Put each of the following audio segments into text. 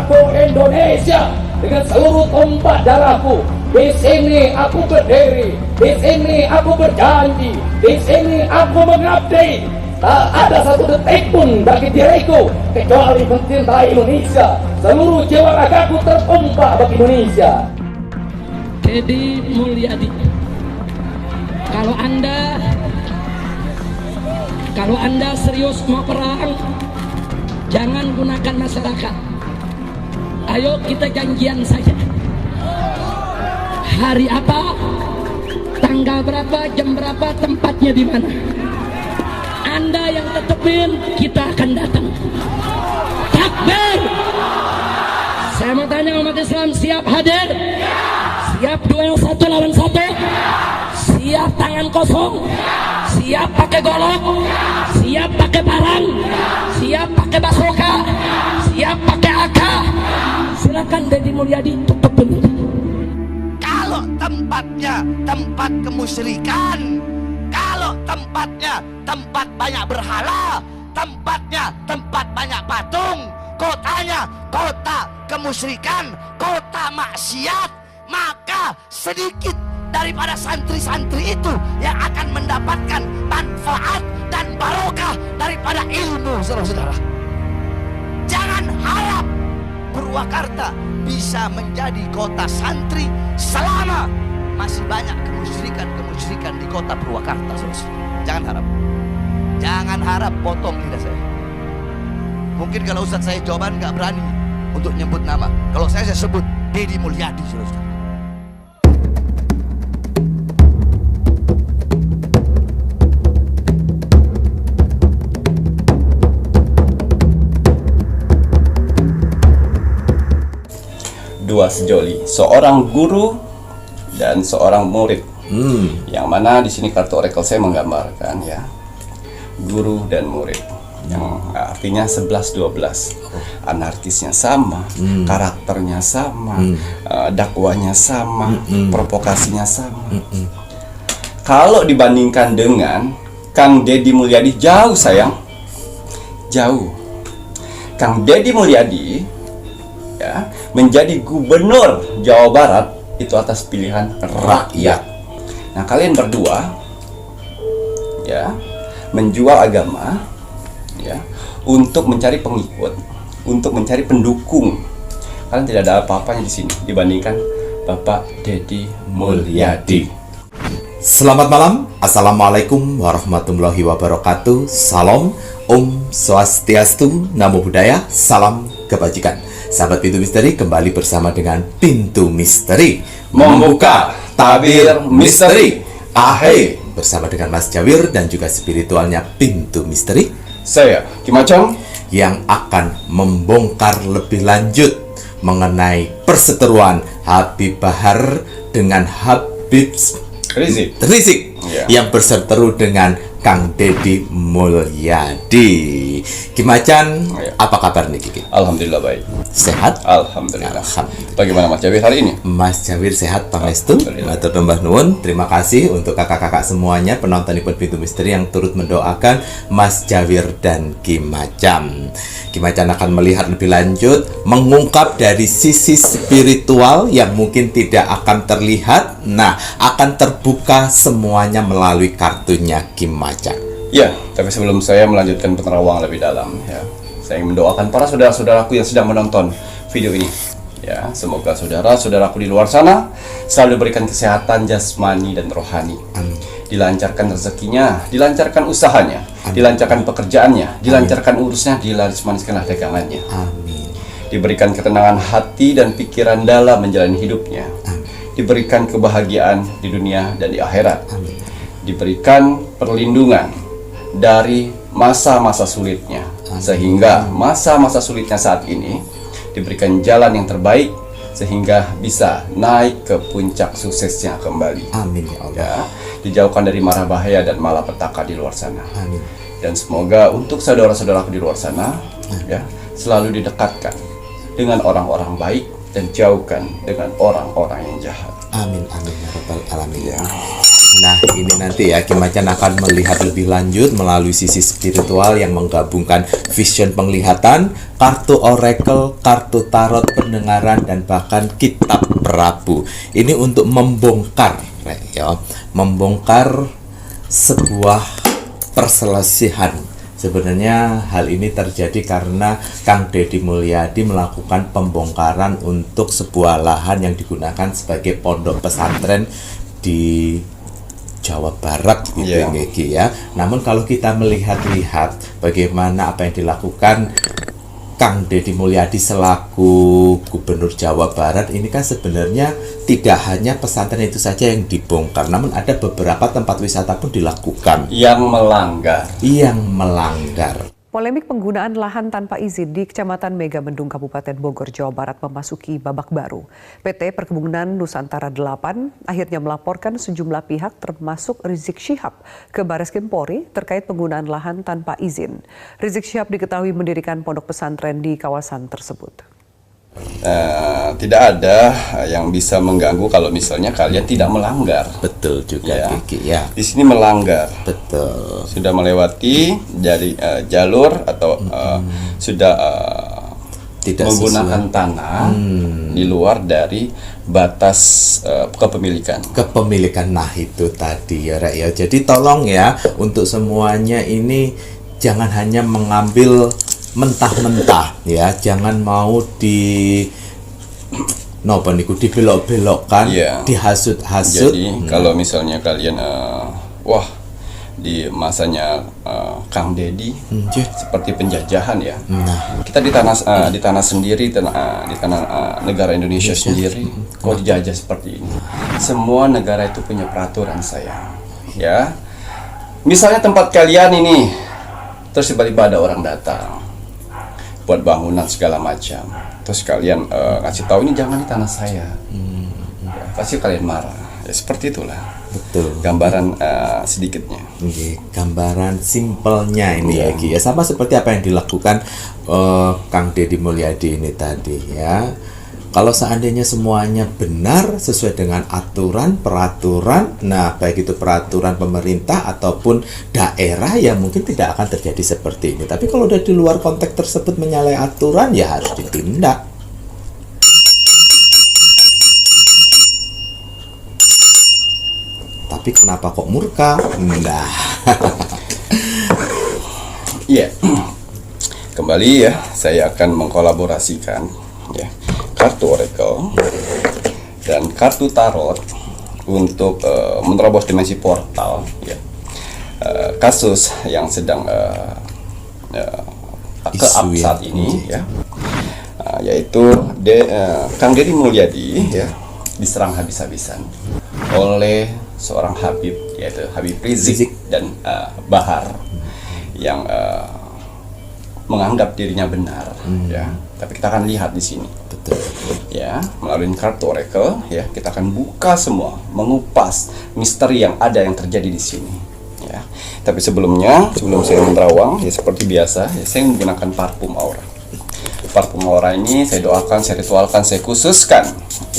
aku Indonesia dengan seluruh tumpah darahku. Di sini aku berdiri, di sini aku berjanji, di sini aku mengabdi. Tak ada satu detik pun bagi diriku kecuali mencintai Indonesia. Seluruh jiwa ragaku tertumpah bagi Indonesia. Deddy Mulyadi, kalau anda serius mau perang, jangan gunakan masyarakat. Ayo kita janjian saja. Hari apa, tanggal berapa, jam berapa, tempatnya di mana. Anda yang tetepin, kita akan datang. Takbir! Saya mau tanya umat Islam, siap hadir? Siap duel 1 lawan 1? Siap tangan kosong? Siap pakai golok? Siap pakai parang? Siap pakai basoka? Siap pakai AK? Silakan Deddy Mulyadi tetepin. Kalau tempatnya tempat kemusyrikan, kalau tempatnya tempat banyak berhala, tempatnya tempat banyak patung, kotanya kota kemusyrikan, kota maksiat, maka sedikit daripada santri-santri itu yang akan mendapatkan manfaat dan barokah daripada ilmu, saudara-saudara. Jangan harap Purwakarta bisa menjadi kota santri selama masih banyak kemusyrikan di kota Purwakarta, saudara. Jangan harap. Jangan harap, potong lidah saya. Mungkin kalau Ustadz saya jawaban nggak berani untuk nyebut nama. Kalau saya sebut Deddy Mulyadi, saudara. Dua sejoli, seorang guru dan seorang murid. Yang mana di sini kartu oracle saya menggambarkan ya, guru dan murid, yang artinya 11-12. Anarkisnya sama, karakternya sama, dakwahnya sama, provokasinya sama. Kalau dibandingkan dengan Kang Deddy Mulyadi, jauh sayang, jauh. Kang Deddy Mulyadi ya, menjadi gubernur Jawa Barat itu atas pilihan rakyat. Nah, kalian berdua ya menjual agama ya untuk mencari pengikut, untuk mencari pendukung. Kalian tidak ada apa-apanya di sini dibandingkan Bapak Deddy Mulyadi. Selamat malam, Assalamualaikum warahmatullahi wabarakatuh. Salam, Om Swastiastu, Namo Buddhaya, salam kebajikan. Sahabat Pintu Misteri, kembali bersama dengan Pintu Misteri membuka tabir misteri. Ahai, bersama dengan Mas Jawir dan juga spiritualnya Pintu Misteri, Saya Kim Acong, yang akan membongkar lebih lanjut mengenai perseteruan Habib Bahar dengan Habib Rizik yang berseteru dengan Kang Deddy Mulyadi. Kimacan, apa kabar nih Kiki? alhamdulillah baik. Sehat? Alhamdulillah. Alhamdulillah. Bagaimana Mas Jawir hari ini? Mas Jawir sehat, pangestu. Matur nuwun nuwun. Terima kasih untuk kakak-kakak semuanya penontonipun Pintu Misteri yang turut mendoakan Mas Jawir dan Kimacan. Kimacan akan melihat lebih lanjut, mengungkap dari sisi spiritual yang mungkin tidak akan terlihat. Nah, akan terbuka semuanya melalui kartunya Kimacan. Ya, tapi sebelum saya melanjutkan penerawangan lebih dalam ya, saya ingin mendoakan para saudara-saudaraku yang sedang menonton video ini. Ya, semoga saudara-saudaraku di luar sana selalu diberikan kesehatan jasmani dan rohani. Amin. Dilancarkan rezekinya, dilancarkan usahanya, dilancarkan pekerjaannya, dilancarkan urusnya, dilarismaniskanlah dagangannya. Amin. Diberikan ketenangan hati dan pikiran dalam menjalani hidupnya. Amin. Diberikan kebahagiaan di dunia dan di akhirat. Amin. Diberikan perlindungan dari masa-masa sulitnya, sehingga masa-masa sulitnya saat ini diberikan jalan yang terbaik sehingga bisa naik ke puncak suksesnya kembali. Amin ya Allah. Ya, dijauhkan dari mara bahaya dan malapetaka di luar sana. Amin. Dan semoga untuk saudara-saudaraku di luar sana ya selalu didekatkan dengan orang-orang baik dan jauhkan dengan orang-orang yang jahat. Amin amin ya rabbal alamin. Nah, ini nanti ya Ki Macan akan melihat lebih lanjut melalui sisi spiritual yang menggabungkan vision penglihatan, kartu oracle, kartu tarot, pendengaran, dan bahkan kitab Prabu. Ini untuk membongkar ya, membongkar sebuah perselisihan. Sebenarnya hal ini terjadi karena Kang Deddy Mulyadi melakukan pembongkaran untuk sebuah lahan yang digunakan sebagai pondok pesantren di Jawa Barat gitu ya. Namun kalau kita melihat-lihat bagaimana apa yang dilakukan Kang Deddy Mulyadi selaku Gubernur Jawa Barat, ini kan sebenarnya tidak hanya pesantren itu saja yang dibongkar, namun ada beberapa tempat wisata pun dilakukan yang melanggar. Polemik penggunaan lahan tanpa izin di Kecamatan Megamendung, Kabupaten Bogor, Jawa Barat memasuki babak baru. PT Perkebunan Nusantara 8 akhirnya melaporkan sejumlah pihak termasuk Rizik Syihab ke Bareskrim Polri terkait penggunaan lahan tanpa izin. Rizik Syihab diketahui mendirikan pondok pesantren di kawasan tersebut. Tidak ada yang bisa mengganggu kalau misalnya kalian tidak melanggar. Betul juga Ya. Kiki ya. Di sini melanggar. Betul. Sudah melewati dari jalur atau sudah Tidak menggunakan sesuai. tanah di luar dari batas kepemilikan. Kepemilikan, nah itu tadi ya Rek ya. Jadi tolong ya untuk semuanya ini jangan hanya mengambil mentah-mentah ya, jangan mau dibelok-belokkan, Iya. dihasut-hasut. Jadi kalau misalnya kalian wah di masanya Kang Deddy seperti penjajahan ya. Kita di tanah sendiri, di tanah negara Indonesia sendiri, kok dijajah seperti ini. Semua negara itu punya peraturan sayang. Ya, misalnya tempat kalian ini, terus tiba-tiba ada orang datang buat bangunan segala macam, terus kalian ngasih tahu ini jangan di tanah saya, ya, pasti kalian marah. Ya, seperti itulah. Betul. Gambaran sedikitnya. Oke, gambaran simpelnya ini ya Ki. Ya sama seperti apa yang dilakukan Kang Deddy Mulyadi ini tadi ya. Kalau seandainya semuanya benar sesuai dengan aturan, peraturan, nah baik itu peraturan pemerintah ataupun daerah ya mungkin tidak akan terjadi seperti ini. Tapi kalau udah di luar konteks tersebut menyalahi aturan ya harus ditindak. Tapi kenapa kok murka? Nah. Iya. Kembali ya, saya akan mengkolaborasikan ya kartu oracle dan kartu tarot untuk menerobos dimensi portal ya. Kasus yang sedang ke-up Isu saat ya. ini ya. Yaitu Kang Deddy Mulyadi ya diserang habis-habisan oleh seorang Habib, yaitu Habib Rizik dan Bahar yang menganggap dirinya benar ya. Tapi kita akan lihat di sini. Betul. Ya, melalui kartu oracle ya, kita akan buka semua, mengupas misteri yang ada yang terjadi di sini ya. Tapi sebelum saya menerawang ya seperti biasa ya, saya menggunakan parfum aura. Parfum aura ini saya doakan, saya ritualkan, saya khususkan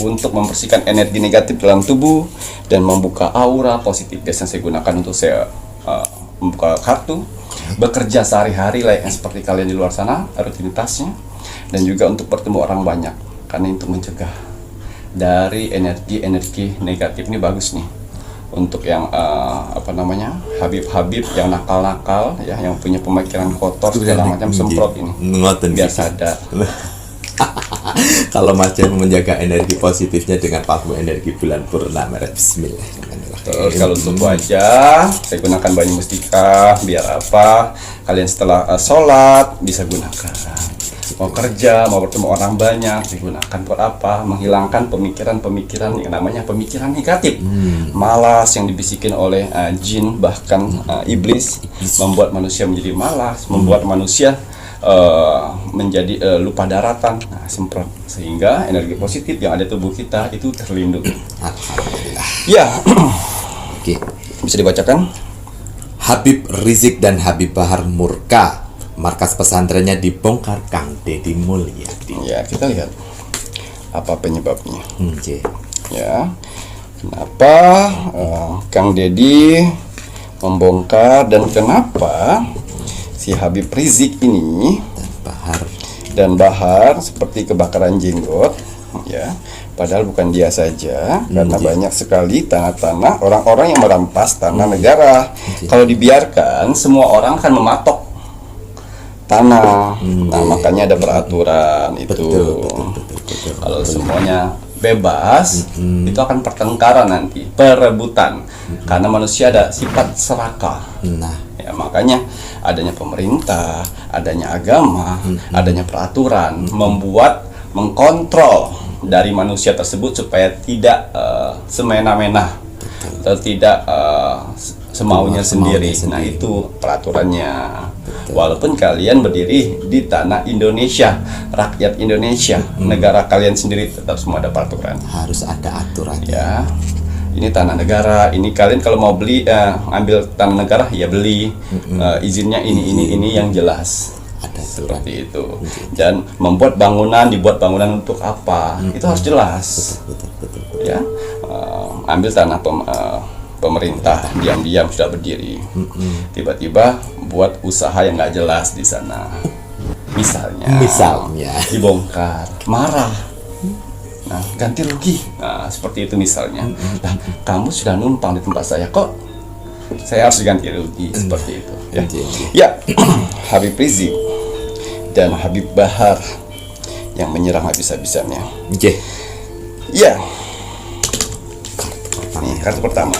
untuk membersihkan energi negatif dalam tubuh dan membuka aura positif. Biasanya saya gunakan untuk saya membuka kartu, bekerja sehari-hari layaknya seperti kalian di luar sana rutinitasnya, dan juga untuk bertemu orang banyak karena itu mencegah dari energi-energi negatif. Ini bagus nih untuk yang Habib-habib yang nakal-nakal ya, yang punya pemikiran kotor segala macam, semprot ini biar sadar. Kalau Mas Jan menjaga energi positifnya dengan parfum energi bulan purnama. Bismillahirrahmanirrahim. Kalau untuk wajah saya gunakan banyu mustika, biar apa kalian setelah sholat bisa gunakan. Mau kerja, mau bertemu orang banyak digunakan buat apa? Menghilangkan pemikiran-pemikiran yang namanya pemikiran negatif, malas yang dibisikin oleh jin, bahkan iblis, membuat manusia menjadi malas, membuat manusia menjadi lupa daratan. Nah, semprot sehingga energi positif yang ada di tubuh kita itu terlindungi. Alhamdulillah. Ya, Oke. bisa dibacakan. Habib Rizik dan Habib Bahar murka. Markas pesantrennya dibongkar Kang Deddy Mulyadi. Ya, kita lihat apa penyebabnya. Oke. Ya, Kenapa Kang Deddy membongkar dan kenapa si Habib Rizik ini dan Bahar seperti kebakaran jenggot, ya. Padahal bukan dia saja, karena banyak sekali tanah-tanah orang-orang yang merampas tanah negara. Kalau dibiarkan, semua orang akan mematok tanah. Nah, makanya ada peraturan itu. Betul. Kalau semuanya bebas, itu akan pertengkaran nanti, perebutan. Karena manusia ada sifat serakah. Nah, Ya, makanya adanya pemerintah, adanya agama, adanya peraturan, mengkontrol dari manusia tersebut supaya tidak semena-mena atau tidak semaunya sendiri. Nah, itu peraturannya. Walaupun kalian berdiri di tanah Indonesia, rakyat Indonesia, negara kalian sendiri, tetap semua ada peraturan. harus ada aturannya. Ya, ini tanah negara. Ini kalian kalau mau beli, ambil tanah negara, ya beli. Izinnya ini yang jelas. Ada aturan. Seperti itu. Dan dibuat bangunan untuk apa? Itu harus jelas. Betul. Ya, ambil tanah pemerintah, diam-diam sudah berdiri. Tiba-tiba buat usaha yang nggak jelas di sana. Misalnya dibongkar, marah. Nah, ganti rugi. Nah, seperti itu misalnya. Nah, kamu sudah numpang di tempat saya, kok saya harus ganti rugi, seperti itu. Ya, Habib Rizik dan Habib Bahar yang menyerang habis-habisannya. Ya, ini kartu pertama.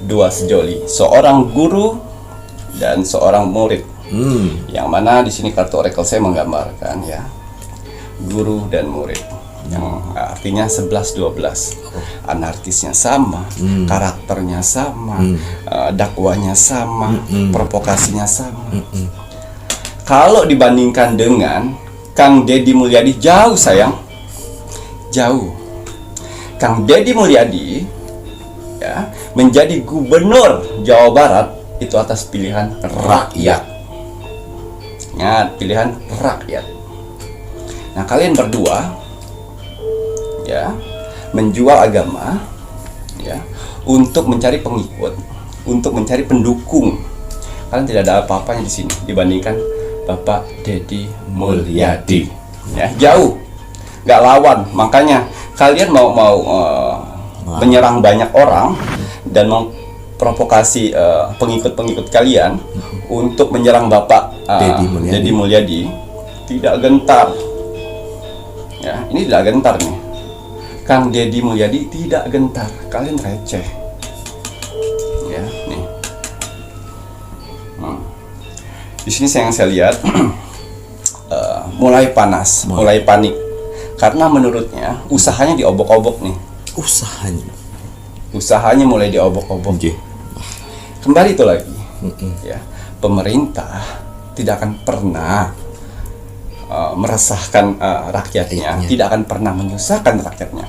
Dua sejoli, seorang guru dan seorang murid. Yang mana di sini kartu oracle saya menggambarkan, ya, guru dan murid, yang artinya 11-12. Anarkisnya sama, karakternya sama, dakwanya sama, provokasinya sama. Kalau dibandingkan dengan Kang Deddy Mulyadi, jauh sayang, jauh. Kang Deddy Mulyadi, ya, menjadi gubernur Jawa Barat itu atas pilihan rakyat. Ingat, pilihan rakyat. Nah, kalian berdua, ya, menjual agama, ya, untuk mencari pengikut, untuk mencari pendukung. Kalian tidak ada apa-apanya di sini dibandingkan Bapak Deddy Mulyadi. Ya, jauh, nggak lawan. Makanya kalian mau menyerang banyak orang dan memprovokasi pengikut-pengikut kalian untuk menyerang Bapak Deddy Mulyadi, tidak gentar. Ya, ini tidak gentar nih. Kang Deddy Mulyadi tidak gentar, kalian receh. Ya, nih. Di sini saya lihat mulai panas, mulai panik, karena menurutnya usahanya diobok-obok nih. Usahanya mulai diobok-obok. Kembali itu lagi, ya, pemerintah tidak akan pernah meresahkan rakyatnya, tidak akan pernah menyusahkan rakyatnya.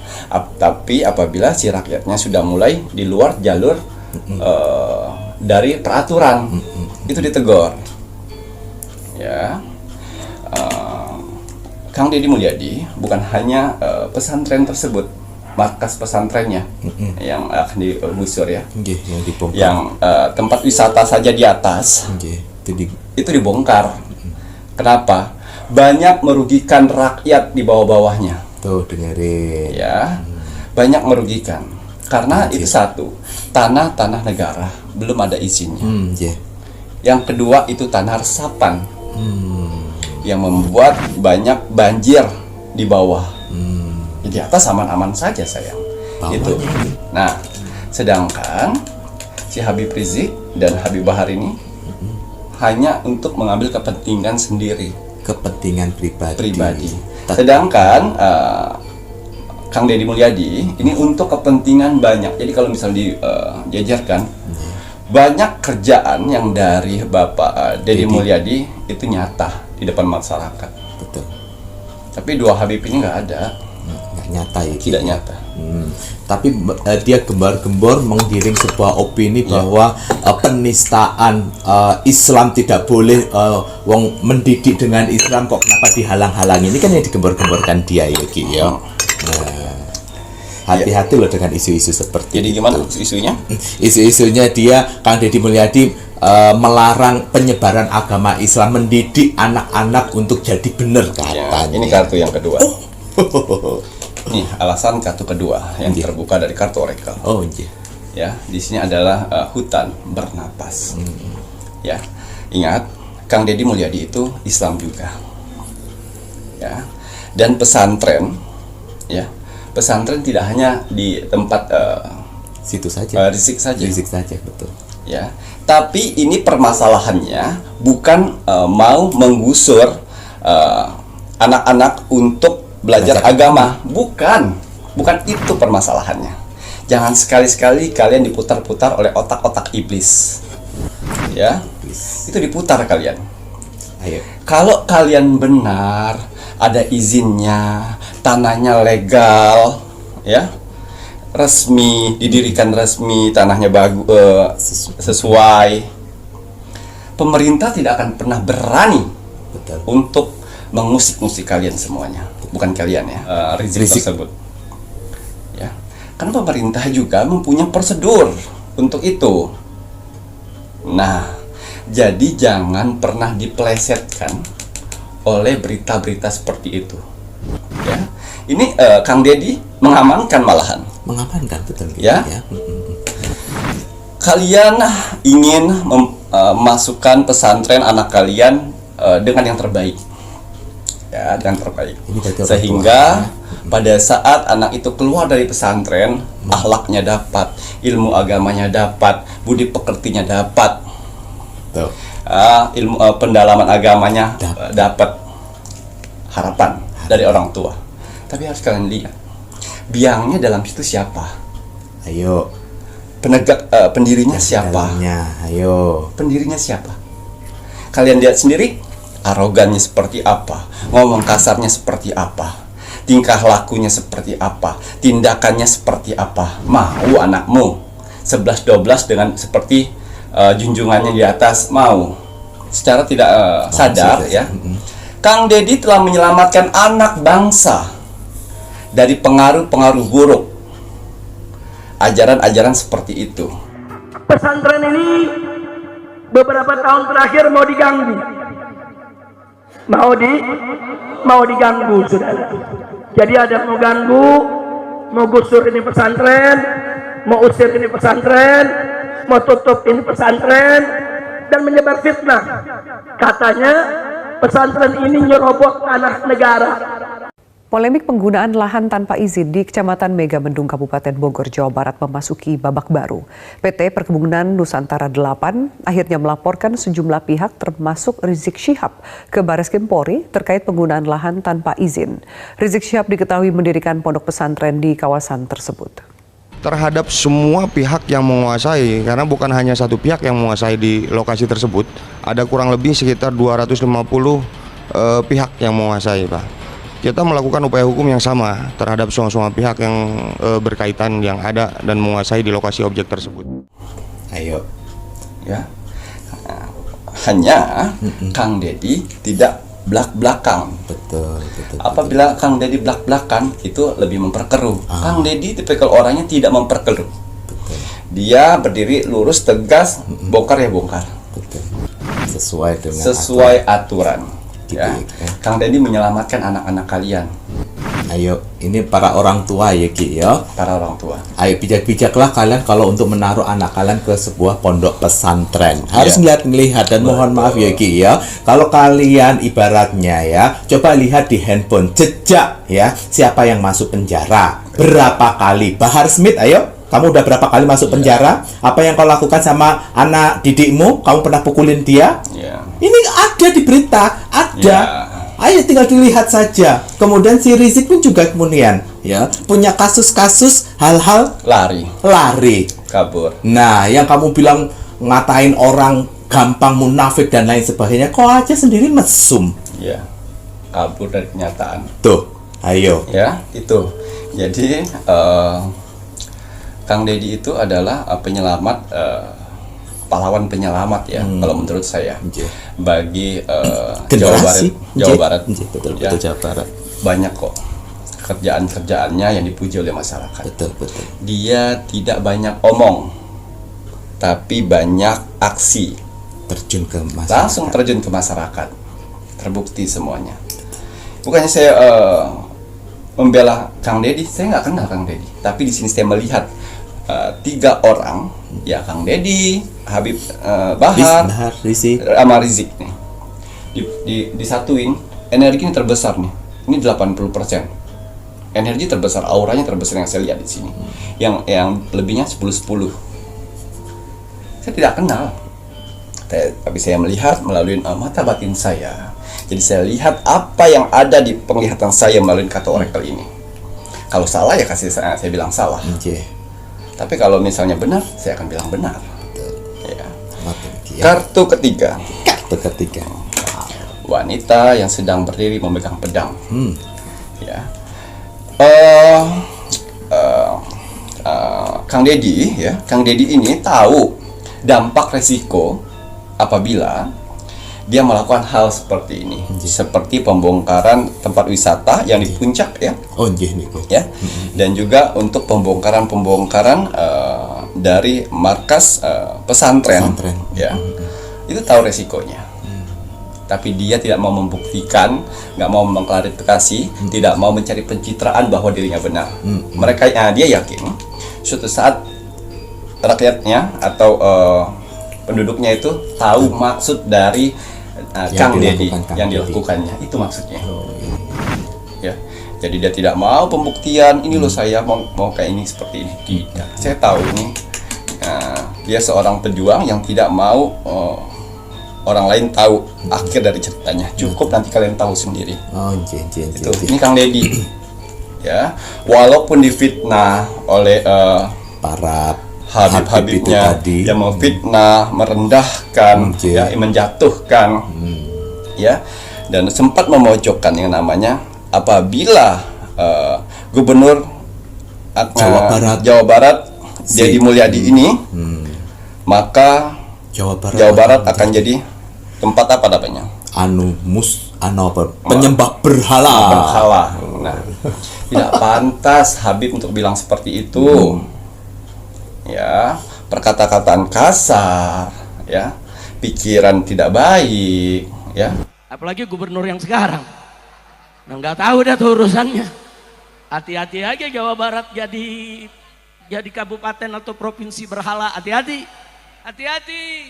Tapi apabila si rakyatnya sudah mulai di luar jalur dari peraturan, itu ditegur. Ya, Kang Deddy Mulyadi bukan hanya pesantren tersebut, markas pesantrennya yang akan digusur, ya, yang dibongkar, yang tempat wisata saja di atas itu dibongkar. Kenapa? Banyak merugikan rakyat di bawah-bawahnya. Tuh, dengerin. Ya, banyak merugikan karena itu satu, tanah negara belum ada izinnya. Yang kedua itu tanah resapan yang membuat banyak banjir di bawah. Di atas aman-aman saja sayang. Itu. Nah, sedangkan si Habib Rizik dan Habib Bahar ini hanya untuk mengambil kepentingan sendiri, kepentingan pribadi. Sedangkan Kang Deddy Mulyadi ini untuk kepentingan banyak. Jadi kalau misalnya dijajarkan, banyak kerjaan yang dari Bapak Deddy Mulyadi itu nyata di depan masyarakat. Betul. Tapi dua Habib ini nggak ada. Nggak nyata ya. Tidak nyata. Tapi dia gembar-gembor menggiring sebuah opini bahwa penistaan Islam tidak boleh, wong mendidik dengan Islam kok kenapa dihalang-halangi. Ini kan yang digembar-gemborkan dia ya, Ki, ya. Hati-hati loh dengan isu-isu seperti Jadi itu. gimana isunya? Isu-isunya dia, Kang Deddy Mulyadi melarang penyebaran agama Islam, mendidik anak-anak untuk jadi benar Ya, katanya. ini kartu yang kedua. Nih alasan kartu kedua yang terbuka dari kartu oracle. Oh iya. Ya, di sini adalah hutan bernapas. Ya, ingat Kang Deddy Mulyadi itu Islam juga. Ya, dan pesantren, ya, pesantren tidak hanya di tempat Situ saja. risik saja. Risik saja, betul. Ya, tapi ini permasalahannya bukan mau menggusur anak-anak untuk belajar agama, bukan itu permasalahannya. Jangan sekali-sekali kalian diputar-putar oleh otak-otak iblis, ya, itu diputar kalian. Ayo. Kalau kalian benar, ada izinnya, tanahnya legal, ya, resmi, didirikan resmi, tanahnya bagus, sesuai. Pemerintah tidak akan pernah berani Betul. untuk mengusik-usik kalian semuanya, bukan kalian ya, rizik tersebut. Ya, karena pemerintah juga mempunyai prosedur untuk itu. Nah, jadi jangan pernah dipelesetkan oleh berita-berita seperti itu. Ya, ini Kang Deddy mengamankan malahan. Mengamankan, betul. Ya. Kalian ingin memasukkan pesantren anak kalian dengan yang terbaik, ya, dengan terbaik. Sehingga pada saat anak itu keluar dari pesantren, akhlaknya dapat, ilmu agamanya dapat, budi pekertinya dapat, ilmu pendalaman agamanya dapat. Harapan dari orang tua. Tapi harus kalian lihat, biangnya dalam situ siapa? Ayo. Pendirinya siapa? Ayo. Pendirinya siapa? Kalian lihat sendiri, arogannya seperti apa, ngomong kasarnya seperti apa, tingkah lakunya seperti apa, tindakannya seperti apa. Mau anakmu 11-12 dengan seperti junjungannya di atas, mau secara tidak sadar, ya. Kang Deddy telah menyelamatkan anak bangsa dari pengaruh-pengaruh buruk, ajaran-ajaran seperti itu. Pesantren ini beberapa tahun terakhir mau diganggu, mau diganggu, saudara. Jadi ada mau ganggu, mau gusur ini pesantren, mau usir ini pesantren, mau tutup ini pesantren, dan menyebar fitnah. Katanya pesantren ini nyerobot tanah negara. Polemik penggunaan lahan tanpa izin di Kecamatan Megamendung, Kabupaten Bogor, Jawa Barat memasuki babak baru. PT Perkebunan Nusantara 8 akhirnya melaporkan sejumlah pihak termasuk Rizik Syihab ke Bareskrim Polri terkait penggunaan lahan tanpa izin. Rizik Syihab diketahui mendirikan pondok pesantren di kawasan tersebut. Terhadap semua pihak yang menguasai, karena bukan hanya satu pihak yang menguasai di lokasi tersebut, ada kurang lebih sekitar 250 pihak yang menguasai, Pak. Kita melakukan upaya hukum yang sama terhadap semua pihak yang berkaitan yang ada dan menguasai di lokasi objek tersebut. Ayo. Ya, hanya Kang Deddy tidak belak-belakan. Betul. Apabila Kang Deddy belak-belakan, itu lebih memperkeruh. Kang Deddy tipikal orangnya tidak memperkeruh. Dia berdiri lurus, tegas, bongkar ya bongkar. Betul. Sesuai dengan aturan. Ya. Kang Deddy menyelamatkan anak-anak kalian. Ayo, ini para orang tua ya Ki ya. Para orang tua. Ayo bijak-bijaklah kalian kalau untuk menaruh anak kalian ke sebuah pondok pesantren. Harus melihat dan mohon maaf ya Ki ya. Kalau kalian ibaratnya ya, coba lihat di handphone jejak ya, siapa yang masuk penjara, berapa kali. Bahar Smith, ayo. Kamu udah berapa kali masuk penjara? Apa yang kau lakukan sama anak didikmu? Kamu pernah pukulin dia? Ini ada di berita, ada. Ayo tinggal dilihat saja. Kemudian si Rizik pun juga kemudian ya punya kasus-kasus hal-hal lari, kabur. Nah, yang kamu bilang ngatain orang gampang munafik dan lain sebagainya, kok aja sendiri mesum. Ya, kabur dari kenyataan. Tuh, ayo. Ya, itu. Jadi Kang Deddy itu adalah penyelamat, pahlawan penyelamat ya, kalau menurut saya. Bagi Jawa Barat, betul, ya, Jawa Barat. banyak kok kerjaan-kerjaannya yang dipuji oleh masyarakat. Betul, betul. Dia tidak banyak omong, tapi banyak aksi. Terjun ke masyarakat. Langsung terjun ke masyarakat. Terbukti semuanya. Bukannya saya membela Kang Deddy, saya nggak kenal Kang Deddy. Tapi di sini saya melihat 3 orang, ya Kang Deddy, Habib Bahar, sama Rizik nih. Disatuin, energi ini terbesar nih. Ini 80%. Energi terbesar, auranya terbesar yang saya lihat di sini. Yang lebihnya 10-10. Saya tidak kenal. Tapi saya melihat melalui mata batin saya. Jadi saya lihat apa yang ada di penglihatan saya melalui kartu oracle ini. Kalau salah ya saya bilang salah. Tapi kalau misalnya benar, saya akan bilang benar. Ya. Kartu ketiga. Wanita yang sedang berdiri memegang pedang. Ya. Kang Deddy, ya, Kang Deddy ini tahu dampak resiko apabila dia melakukan hal seperti ini, seperti pembongkaran tempat wisata yang di puncak, ya. Ya. Dan juga untuk pembongkaran dari markas pesantren. Ya. Itu tahu resikonya. Tapi dia tidak mau membuktikan, nggak mau mengklarifikasi, tidak mau mencari pencitraan bahwa dirinya benar. Dia yakin suatu saat rakyatnya atau penduduknya itu tahu maksud dari Kang Deddy yang dilakukannya. Itu maksudnya. Ya. Jadi dia tidak mau pembuktian, ini loh saya mau kayak ini seperti ini. Tidak. Saya tahu ini dia seorang pejuang yang tidak mau orang lain tahu akhir dari ceritanya. Cukup nanti kalian tahu sendiri. Itu. Ini Kang Deddy. Ya, walaupun difitnah oleh para Habib-habibnya yang mau fitnah, merendahkan, ya, menjatuhkan, ya, dan sempat memojokkan yang namanya apabila Gubernur Jawa Barat Deddy Mulyadi ini, maka Jawa Barat akan jadi tempat apa namanya? Penyembah berhala. Nah, tidak pantas Habib untuk bilang seperti itu. Ya, perkata-kataan kasar, ya, pikiran tidak baik, ya. Apalagi gubernur yang sekarang, nggak tahu dah tuh urusannya. Hati-hati aja Jawa Barat jadi kabupaten atau provinsi berhala. Hati-hati,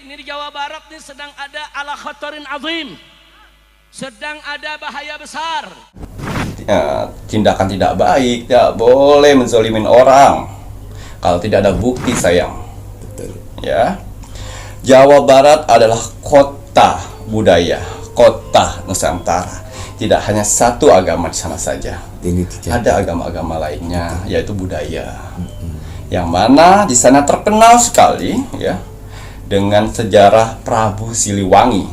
ini di Jawa Barat nih sedang ada ala khatarin azim, sedang ada bahaya besar. Ya, tindakan tidak baik, tidak boleh menzolimin orang. Kalau tidak ada bukti, sayang. Ya. Jawa Barat adalah kota budaya, kota Nusantara. Tidak hanya satu agama di sana saja. Ada agama-agama lainnya, yaitu budaya. Yang mana di sana terkenal sekali, ya, dengan sejarah Prabu Siliwangi.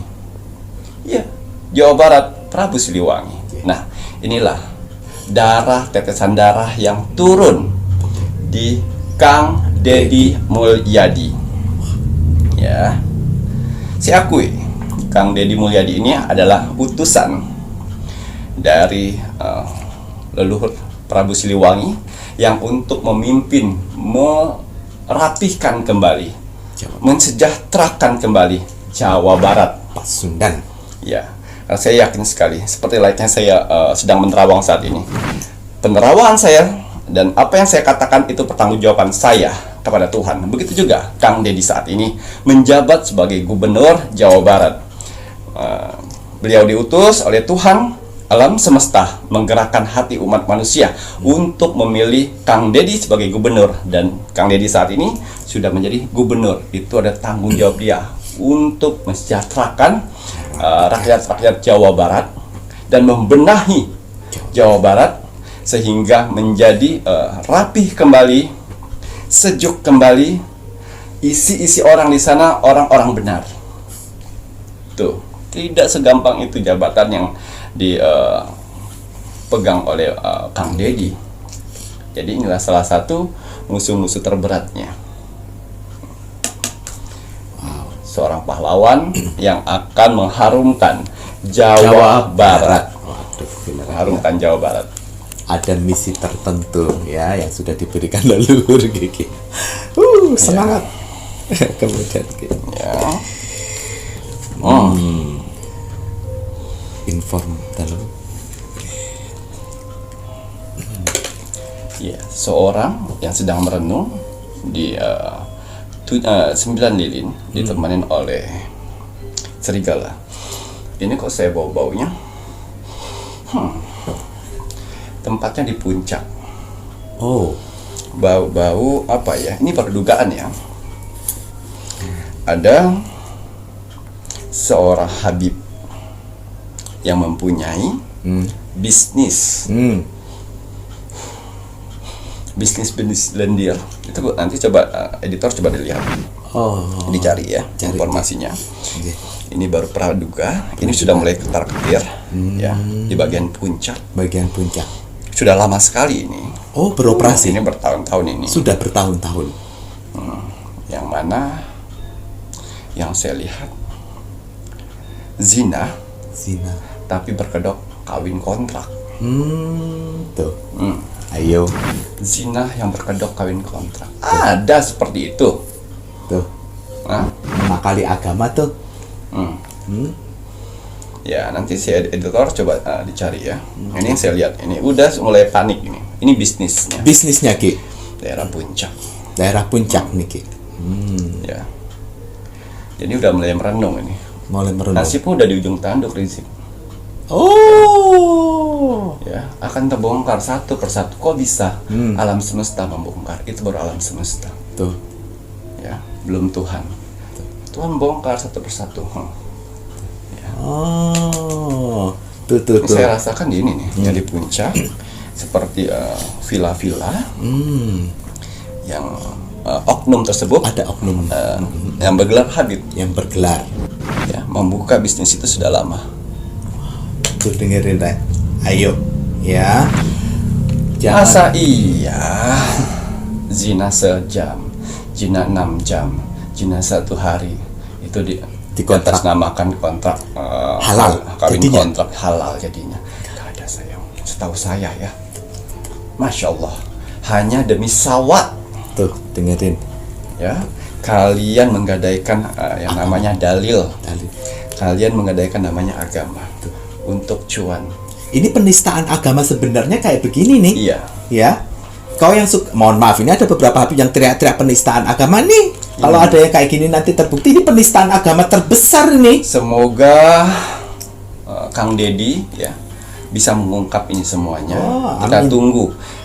Ya, Jawa Barat, Prabu Siliwangi. Nah, inilah tetesan darah yang turun di Kang Deddy Mulyadi. Ya. Saya akui Kang Deddy Mulyadi ini adalah utusan dari leluhur Prabu Siliwangi yang untuk memimpin, merapihkan kembali, mensejahterakan kembali Jawa Barat, Pasundan. Ya. Karena saya yakin sekali, seperti layaknya saya sedang menerawang saat ini. Penerawangan saya dan apa yang saya katakan itu pertanggungjawaban saya kepada Tuhan. Begitu juga Kang Deddy saat ini menjabat sebagai Gubernur Jawa Barat. Beliau diutus oleh Tuhan alam semesta menggerakkan hati umat manusia untuk memilih Kang Deddy sebagai gubernur, dan Kang Deddy saat ini sudah menjadi gubernur. Itu ada tanggung jawab dia untuk mensejahterakan rakyat-rakyat Jawa Barat dan membenahi Jawa Barat sehingga menjadi rapih kembali, sejuk kembali, isi-isi orang di sana orang-orang benar. Tuh, tidak segampang itu jabatan yang dipegang oleh Kang Deddy. Jadi inilah salah satu musuh-musuh terberatnya. Seorang pahlawan yang akan mengharumkan Jawa Barat. Mengharumkan Jawa Barat. ada misi tertentu ya yang sudah diberikan leluhur Ki. Semangat. Kemudian Ki. Ya. Inform dalam. Ya, seorang yang sedang merenung di 9 lilin ditemanin oleh serigala. Ini kok saya bau-baunya? Tempatnya di puncak. Oh, Bau-bau apa ya? Ini perdugaan ya. Ada seorang habib yang mempunyai bisnis lendir. Itu nanti coba editor coba dilihat, dicari ya informasinya. Ini baru praduga, ini sudah mulai ketar-ketir ya di bagian puncak. Sudah lama sekali ini. Oh, beroperasi. Ini bertahun-tahun ini. Sudah bertahun-tahun. Yang mana yang saya lihat zina tapi berkedok kawin kontrak. Tuh. Ayo. Zina yang berkedok kawin kontrak. Ada seperti itu. Tuh. Mengakali agama tuh. Ya, nanti si editor coba dicari ya. Ini yang saya lihat, ini udah mulai panik ini. Ini bisnisnya. Bisnisnya Ki. Daerah puncak. Daerah puncak nih Ki. Ya. Jadi udah mulai merenung ini. Mulai merenung. Nasibmu udah di ujung tanduk, Rizik. Oh. Ya, akan terbongkar satu persatu. Kok bisa alam semesta membongkar? Itu baru alam semesta. Tuh. Ya, belum Tuhan. Tuhan bongkar satu persatu. Ya. Oh. Tuh. Saya rasakan di ini nih, yang di puncak seperti villa-villa yang oknum tersebut ada oknum yang bergelar habib, yang bergelar ya, membuka bisnis itu sudah lama. Tuh dengerin Rek. Ayo ya. Masa iya zina sejam, zina 6 jam, zina 1 hari itu di kontrak. Atasnamakan kontrak halal, kawin jadinya. kontrak halal jadinya. Gak ada sayang, setahu saya ya. Masya Allah, hanya demi sawat. Tuh dengerin Ya, kalian menggadaikan yang namanya dalil. Kalian menggadaikan namanya agama untuk cuan. Ini penistaan agama sebenarnya kayak begini nih. Iya. Ya. Kau yang mohon maaf, ini ada beberapa habib yang teriak-teriak penistaan agama nih. Kalau ada yang kayak gini nanti terbukti, ini penistaan agama terbesar nih. Semoga Kang Deddy ya bisa mengungkap ini semuanya.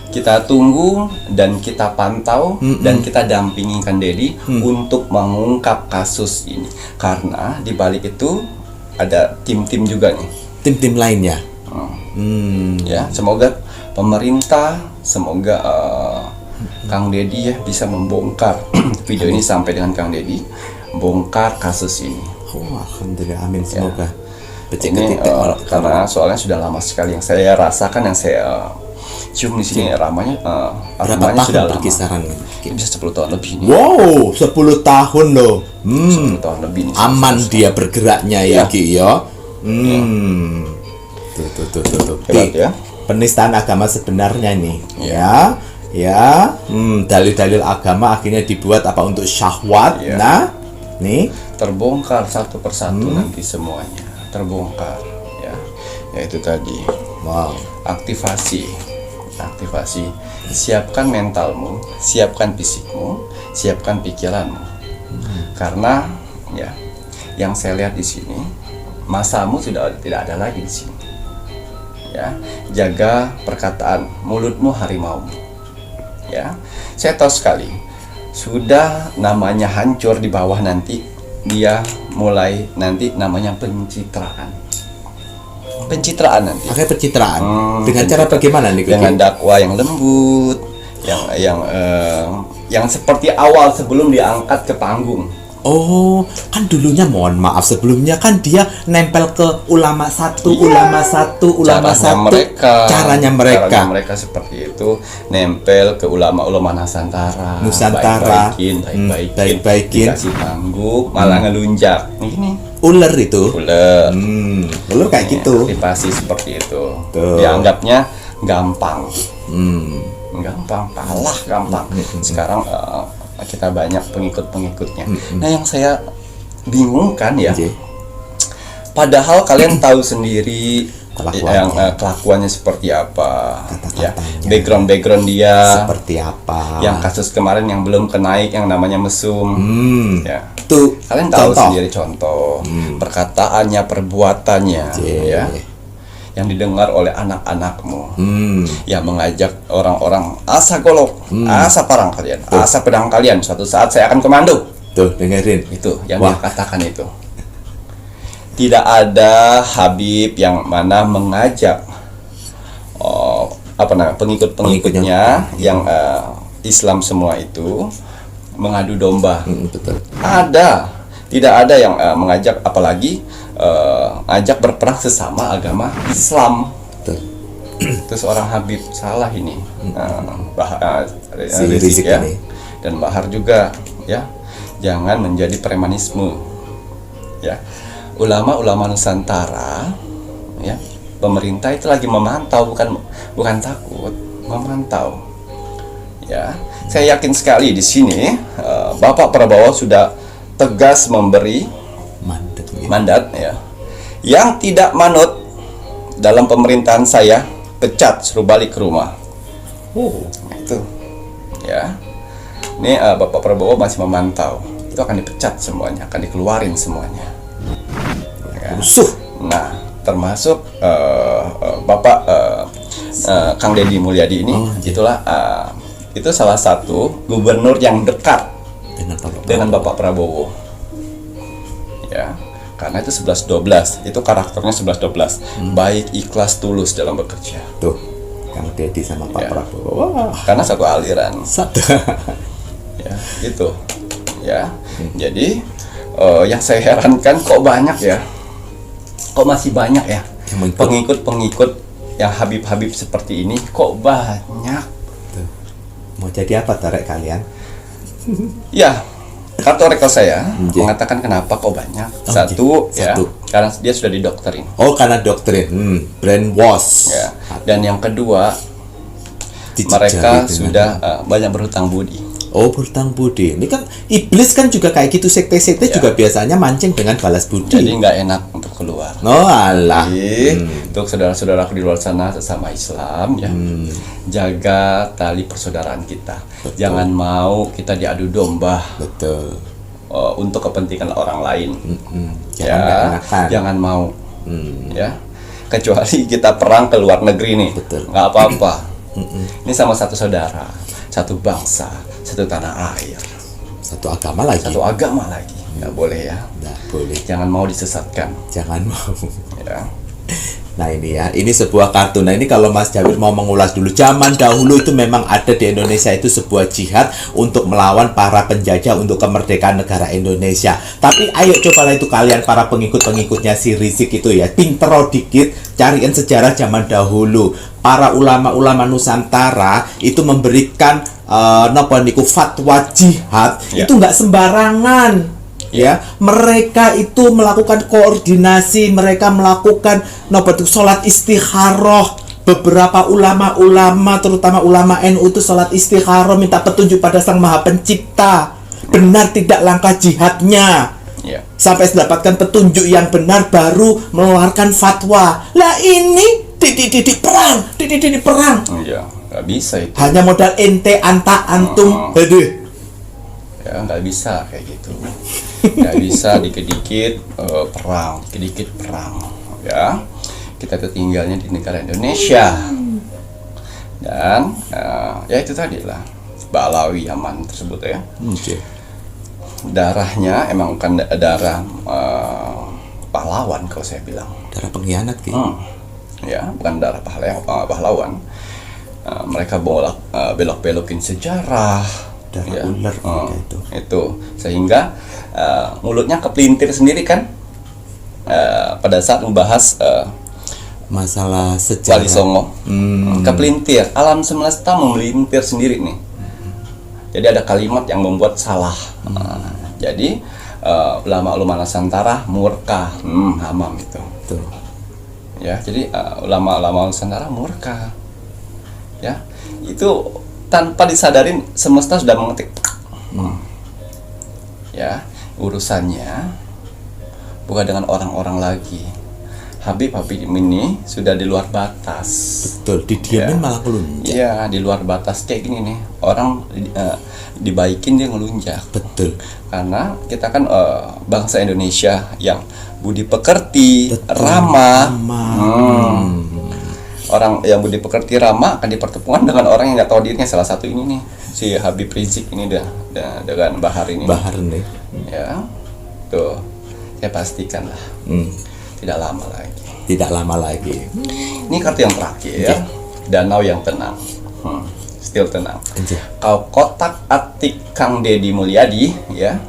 Kita tunggu dan kita pantau dan kita dampingi Kang Deddy untuk mengungkap kasus ini. Karena di balik itu ada tim-tim juga nih. Tim-tim lainnya. Ya, semoga pemerintah, semoga Kang Deddy ya bisa membongkar video ini sampai dengan Kang Deddy bongkar kasus ini. Alhamdulillah, amin, semoga. Ini karena soalnya sudah lama sekali yang saya rasakan, yang saya cium di sini ramanya berapa tahun sudah berkisaran? Bisa 10 tahun lebih nih. Wow, 10 tahun loh. 10 tahun lebih nih. Aman dia bergeraknya ya Ki ya. Tuh. Ki, ya. Penistaan agama sebenarnya nih. Ya. Dalil-dalil agama akhirnya dibuat apa untuk syahwat. Nah, nih terbongkar satu persatu nanti semuanya. Terbongkar ya. Yaitu tadi. Wow. Aktivasi. Siapkan mentalmu, siapkan fisikmu, siapkan pikiranmu. Karena ya, yang saya lihat di sini, masamu sudah tidak ada lagi di sini. Ya, jaga perkataan mulutmu, harimaumu. Ya, saya tahu sekali. Sudah namanya hancur di bawah, nanti dia mulai nanti namanya pencitraan nanti. Pakai pencitraan. Dengan cara bagaimana nih? Dengan dakwah yang lembut, yang seperti awal sebelum diangkat ke panggung. Oh, kan dulunya mohon maaf sebelumnya kan dia nempel ke ulama satu. Caranya mereka seperti itu, nempel ke ulama Nusantara. Baik-baikin, dikasih panggung, malah ngelunjak. Ini ular itu. Ular Ular kayak gitu. Aktivasi seperti itu. Tuh. Dianggapnya gampang. Gampang, kalah gampang. Sekarang kita banyak pengikut-pengikutnya. Nah, yang saya bingung kan ya, padahal kalian tahu sendiri yang kelakuannya seperti apa, ya, background dia seperti apa, yang kasus kemarin yang belum kenaik yang namanya mesum, ya, tuh kalian tahu sendiri contoh perkataannya, perbuatannya, ya, yang didengar oleh anak-anakmu, yang mengajak orang-orang asa golok, asa parang kalian, asa pedang kalian, suatu saat saya akan komando. Tuh dengerin Itu yang dia katakan itu. Tidak ada Habib yang mana mengajak pengikut-pengikutnya yang Islam semua itu mengadu domba. Betul. Tidak ada yang mengajak, apalagi ajak berperang sesama agama Islam. Betul. Itu seorang Habib salah ini. Si Rizik ya. ini. Dan Bahar juga, ya. Jangan menjadi premanisme. Ya. Ulama-ulama Nusantara, ya, pemerintah itu lagi memantau, bukan takut, memantau. Ya, saya yakin sekali di sini Bapak Prabowo sudah tegas memberi mandat, ya. Yang tidak manut dalam pemerintahan saya pecat, suruh balik ke rumah. Itu, ya. Ini Bapak Prabowo masih memantau. Itu akan dipecat semuanya, akan dikeluarin semuanya. Nah, termasuk Bapak Kang Deddy Mulyadi ini, itulah itu salah satu gubernur yang dekat dengan Bapak Prabowo. Ya, karena itu 11-12, itu karakternya 11-12, baik, ikhlas, tulus dalam bekerja. Tuh, Kang Deddy sama Pak Prabowo. Wah. Karena satu aliran. Satu. Ya, gitu. Ya, jadi yang saya herankan kok banyak ya. Kok masih banyak ya pengikut-pengikut yang Habib-Habib seperti ini, kok banyak. Tuh. Mau jadi apa tarik kalian? Ya, kartu rekor saya mengatakan kenapa kok banyak. Satu, karena dia sudah didoktrin. Oh, karena doktrin, brainwash. Ya. Dan yang kedua, mereka sudah banyak berhutang budi. Oh, berhutang budi. Ini kan iblis kan juga kayak gitu, sekte-sekte juga biasanya mancing dengan balas budi. Jadi nggak enak untuk keluar. Oh alah. Untuk saudara-saudaraku di luar sana sesama Islam, ya, jaga tali persaudaraan kita. Betul. Jangan mau kita diadu domba. Betul. Untuk kepentingan orang lain. Jangan mau. Ya. Kecuali kita perang ke luar negeri nih. Betul. Nggak apa-apa. Ini sama satu saudara, satu bangsa, satu tanah air, satu agama lagi. Nggak boleh ya. Nggak boleh. Jangan mau disesatkan. Jangan mau. Ya. Nah ini ya, ini sebuah kartu. Nah ini kalau Mas Jawir mau mengulas dulu, zaman dahulu itu memang ada di Indonesia itu sebuah jihad untuk melawan para penjajah untuk kemerdekaan negara Indonesia. Tapi ayo cobalah itu kalian para pengikut-pengikutnya si Rizik itu ya, pintero dikit, cariin sejarah zaman dahulu. Para ulama-ulama Nusantara itu memberikan fatwa jihad itu nggak sembarangan. Ya, mereka itu melakukan koordinasi, mereka melakukan sholat istikharah. Beberapa ulama-ulama, terutama ulama NU itu sholat istikharah, minta petunjuk pada Sang Maha Pencipta. Benar tidak langkah jihadnya, sampai mendapatkan petunjuk yang benar baru mengeluarkan fatwa. Lah ini didik perang. Iya, nggak bisa itu. Hanya modal ente antum. Aduh. Ya, nggak bisa kayak gitu. Nggak bisa dikit-dikit perang, ya. Kita tinggalnya di negara Indonesia, dan ya itu tadi lah, Balawi Yaman tersebut ya. Darahnya emang bukan darah pahlawan kalau saya bilang. Darah pengkhianat gitu. Ya, bukan darah pahlawan. Mereka belok-belokin sejarah. Darah ular itu sehingga mulutnya kepelintir sendiri kan pada saat membahas masalah sejarah Wali Songo. Kepelintir, alam semesta memelintir sendiri nih. Jadi ada kalimat yang membuat salah. Jadi ulama-ulama Nusantara murka, hamam itu. Tuh. Ya, jadi ulama-ulama Nusantara murka. ya, itu tanpa disadarin semesta sudah mengetik. Ya, urusannya bukan dengan orang-orang lagi. Habib ini sudah di luar batas. Betul, didiamin malah ngelunjak. Iya, di luar batas kayak gini nih. Orang dibaikin dia ngelunjak. Betul. Karena kita kan bangsa Indonesia yang budi pekerti, Betul. ramah. Ramah. Orang yang budi pekerti, ramah akan dipertemukan dengan orang yang nggak tahu dirinya. Salah satu ini nih, si Habib Rizik ini dengan Bahar ini. Bahar nih. Ya, tuh, saya pastikan lah. Tidak lama lagi. Tidak lama lagi. Ini kartu yang terakhir ya. Danau yang tenang. Still tenang. Anjir. Kau kotak atik Kang Deddy Mulyadi ya.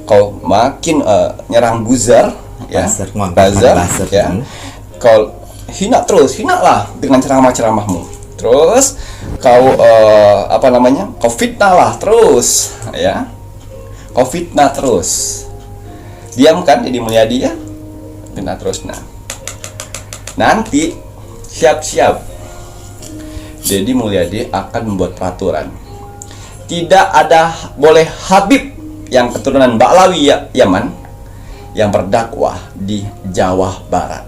Kau makin nyerang buzzer ya. Buzzer ya. Kau hina terus, hina lah dengan ceramah-ceramahmu. Terus kau kau fitnah lah terus ya. Kau fitnah terus. Diam kan Deddy Mulyadi ya? Fitnah terus. Nah, nanti siap-siap Deddy Mulyadi akan membuat peraturan. Tidak ada boleh Habib yang keturunan Ba'lawi Yaman yang berdakwah di Jawa Barat.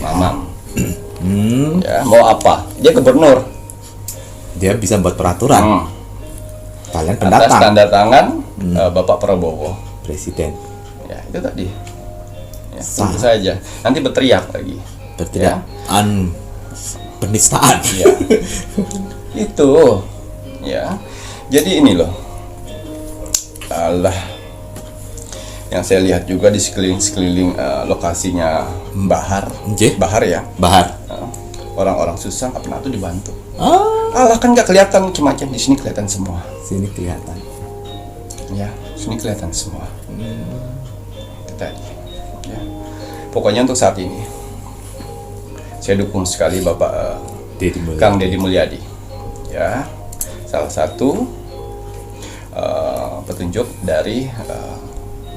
Mamam. Ya, mau apa? Dia gubernur. Dia bisa buat peraturan. Kalian Atas pendatang. tanda tangan Bapak Prabowo. Presiden. Ya, itu tadi. Ya, tentu saja. Nanti berteriak lagi. Berteriak. Ya. Penistaan. Ya. Itu. Ya. Jadi ini loh. Allah. Yang saya lihat juga di sekeliling lokasinya Bahar. Bahar ya. Bahar. Orang-orang susah nggak pernah tuh dibantu. Allah kan nggak kelihatan, cuma aja di sini kelihatan semua. Sini kelihatan. Ya, sini kelihatan semua. Itu tadi. Ya. Pokoknya untuk saat ini saya dukung sekali Bapak Kang Deddy Mulyadi. Ya, salah satu petunjuk dari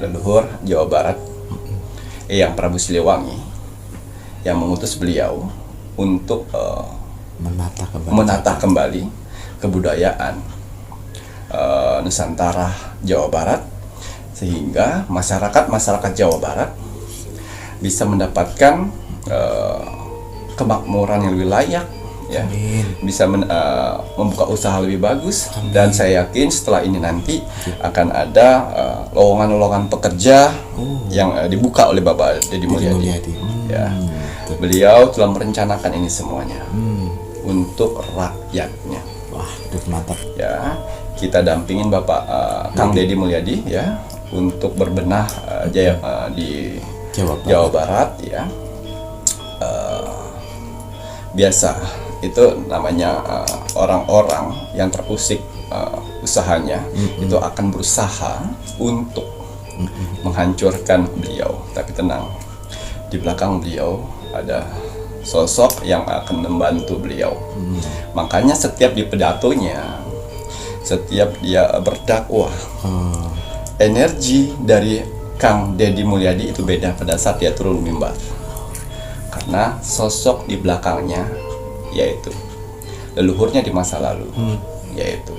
leluhur Jawa Barat yang Prabu Siliwangi yang mengutus beliau untuk menata kembali kebudayaan Nusantara Jawa Barat, sehingga masyarakat Jawa Barat bisa mendapatkan kemakmuran yang lebih layak ya. Bisa membuka usaha lebih bagus. Dan saya yakin setelah ini nanti akan ada lowongan-lowongan pekerja yang dibuka oleh Bapak Deddy Mulyadi. Ya. Beliau telah merencanakan ini semuanya untuk rakyatnya. Wah, mantap. Ya, kita dampingin Bapak Kang Deddy Mulyadi ya untuk berbenah di Jawa Barat ya. Biasa itu namanya orang-orang yang terusik usahanya itu akan berusaha untuk menghancurkan beliau. Tapi tenang, di belakang beliau ada sosok yang akan membantu beliau. Makanya setiap di pidatonya, setiap dia berdakwah, energi dari Kang Deddy Mulyadi itu beda pada saat dia turun mimbar. Karena sosok di belakangnya yaitu leluhurnya di masa lalu, yaitu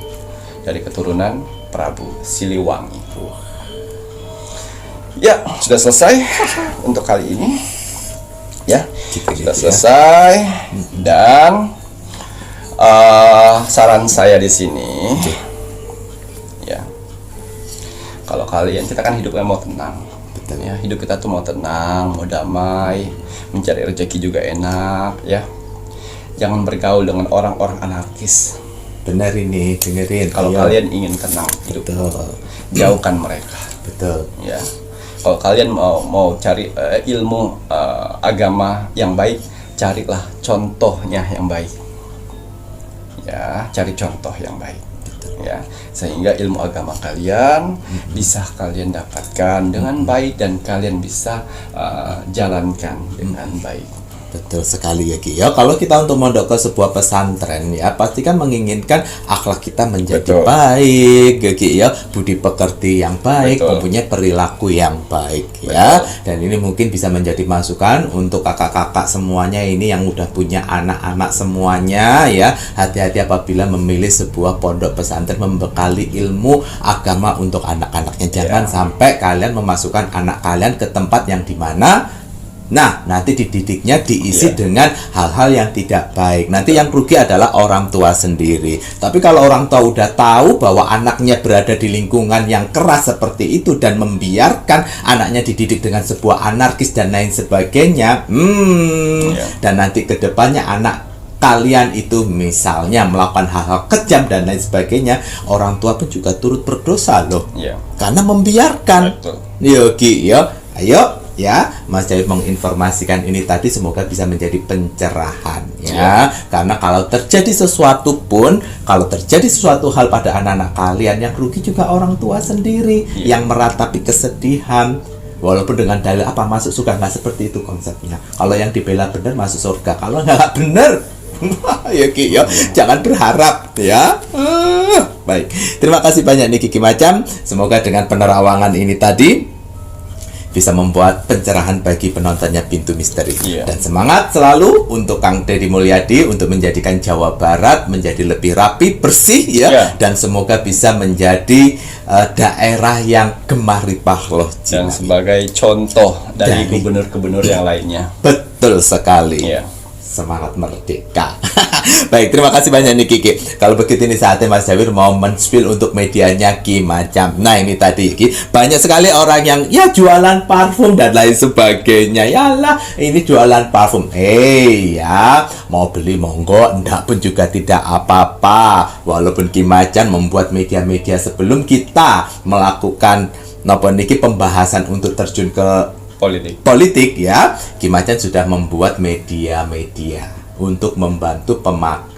dari keturunan Prabu Siliwangi. Ya, sudah selesai untuk kali ini. Ya, sudah selesai. Dan saran saya di sini, ya, kalau kalian, kita kan hidupnya mau tenang, ya, hidup kita tuh mau tenang, mau damai, mencari rezeki juga enak, ya. Jangan bergaul dengan orang-orang anarkis. Benar ini, dengerin. Kalau kalian ingin tenang hidup, jauhkan mereka. Betul. Ya. Kalau kalian mau cari ilmu agama yang baik, carilah contohnya yang baik. Ya, cari contoh yang baik. Ya, sehingga ilmu agama kalian bisa kalian dapatkan dengan baik dan kalian bisa jalankan dengan baik. Betul sekali ya Ki. Ya, kalau kita untuk mondok ke sebuah pesantren ya, pasti kan menginginkan akhlak kita menjadi Betul. baik ya Ki ya, budi pekerti yang baik, Betul. mempunyai perilaku yang baik ya. Betul. Dan ini mungkin bisa menjadi masukan untuk kakak-kakak semuanya ini yang udah punya anak-anak semuanya ya. Hati-hati apabila memilih sebuah pondok pesantren membekali ilmu agama untuk anak-anaknya. Jangan sampai kalian memasukkan anak kalian ke tempat yang dimana nanti dididiknya diisi dengan hal-hal yang tidak baik. Nanti yang rugi adalah orang tua sendiri. Tapi kalau orang tua udah tahu bahwa anaknya berada di lingkungan yang keras seperti itu dan membiarkan anaknya dididik dengan sebuah anarkis dan lain sebagainya, dan nanti kedepannya anak kalian itu misalnya melakukan hal-hal kejam dan lain sebagainya, orang tua pun juga turut berdosa loh. Karena membiarkan. Yo Ki, yo, ayo ya, Mas Jawir menginformasikan ini tadi, semoga bisa menjadi pencerahan ya. Karena kalau terjadi sesuatu pun, kalau terjadi sesuatu hal pada anak-anak kalian, yang rugi juga orang tua sendiri yang meratapi kesedihan. Walaupun dengan dalil apa masuk surga, nggak seperti itu konsepnya. Kalau yang dibela benar masuk surga, kalau nggak benar ya Ki ya, jangan berharap ya. Baik, terima kasih banyak nih Ki Macam. Semoga dengan penerawangan ini tadi bisa membuat pencerahan bagi penontonnya Pintu Misteri. Dan semangat selalu untuk Kang Deddy Mulyadi untuk menjadikan Jawa Barat menjadi lebih rapi, bersih ya, dan semoga bisa menjadi daerah yang gemah ripah loh dan sebagai contoh dari gubernur-gubernur yang lainnya. Betul sekali. Semangat merdeka. Baik, terima kasih banyak nih Kiki. Kalau begitu ini saatnya Mas Jawir mau men-spill untuk medianya Ki Macam. Nah ini tadi Ki, banyak sekali orang yang ya jualan parfum dan lain sebagainya. Yalah, ini jualan parfum. Ya, mau beli monggo, enggak pun juga tidak apa-apa. Walaupun Ki Macam membuat media-media sebelum kita melakukan pembahasan untuk terjun ke politik ya, Ki Macam sudah membuat media-media untuk membantu